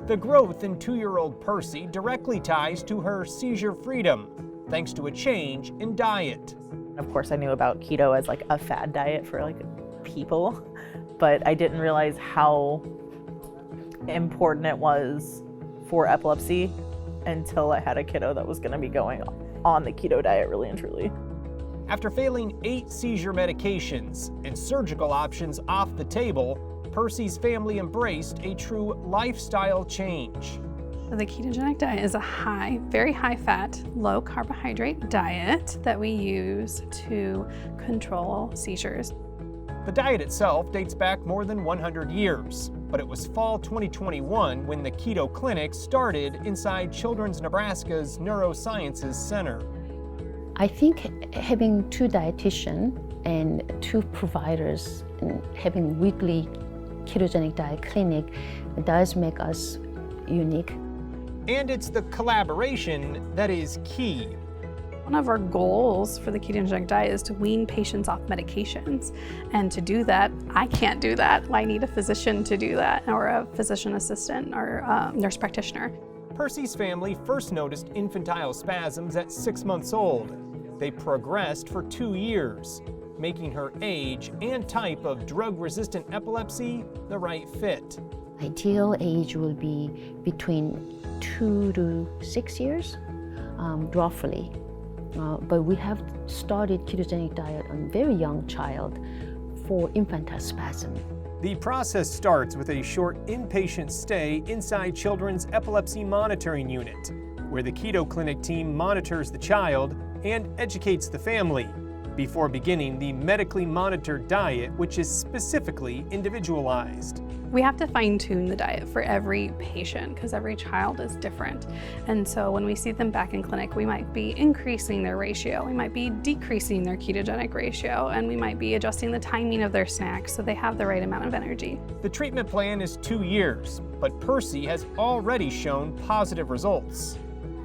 The growth in 2-year-old Percy directly ties to her seizure freedom, thanks to a change in diet. Of course, I knew about keto as like a fad diet for like people, but I didn't realize how important it was for epilepsy until I had a kiddo that was going to be going on the keto diet really and truly. After failing 8 seizure medications and surgical options off the table, Percy's family embraced a true lifestyle change. The ketogenic diet is a very high fat, low carbohydrate diet that we use to control seizures. The diet itself dates back more than 100 years, but it was fall 2021 when the Keto Clinic started inside Children's Nebraska's Neurosciences Center. I think having 2 dietitians and 2 providers and having weekly ketogenic diet clinic does make us unique. And it's the collaboration that is key. One of our goals for the ketogenic diet is to wean patients off medications. And to do that, I can't do that. I need a physician to do that, or a physician assistant, or a nurse practitioner. Percy's family first noticed infantile spasms at 6 months old. They progressed for 2 years, making her age and type of drug-resistant epilepsy the right fit. Ideal age will be between 2 to 6 years, roughly. But we have started ketogenic diet on a very young child for infantile spasm. The process starts with a short inpatient stay inside Children's Epilepsy Monitoring Unit, where the Keto Clinic team monitors the child and educates the family before beginning the medically monitored diet, which is specifically individualized. We have to fine-tune the diet for every patient because every child is different. And so when we see them back in clinic, we might be increasing their ratio, we might be decreasing their ketogenic ratio, and we might be adjusting the timing of their snacks so they have the right amount of energy. The treatment plan is 2 years, but Percy has already shown positive results.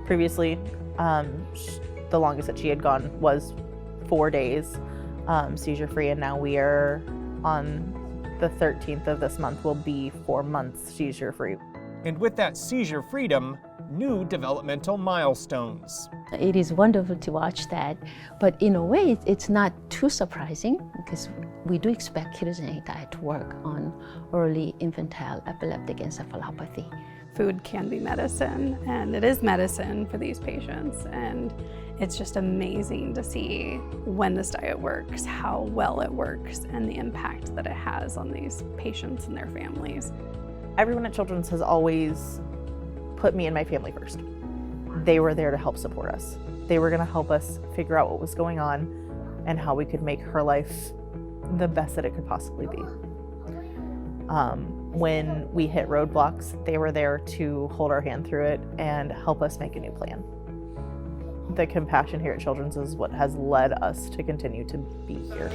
Previously, the longest that she had gone was 4 days seizure-free, and now we are on the 13th of this month will be 4 months seizure-free. And with that seizure freedom, new developmental milestones. It is wonderful to watch that, but in a way, it's not too surprising because we do expect ketogenic diet to work on early infantile epileptic encephalopathy. Food can be medicine, and it is medicine for these patients, and it's just amazing to see when this diet works, how well it works, and the impact that it has on these patients and their families. Everyone at Children's has always put me and my family first. They were there to help support us. They were going to help us figure out what was going on and how we could make her life the best that it could possibly be. When we hit roadblocks, they were there to hold our hand through it and help us make a new plan. The compassion here at Children's is what has led us to continue to be here.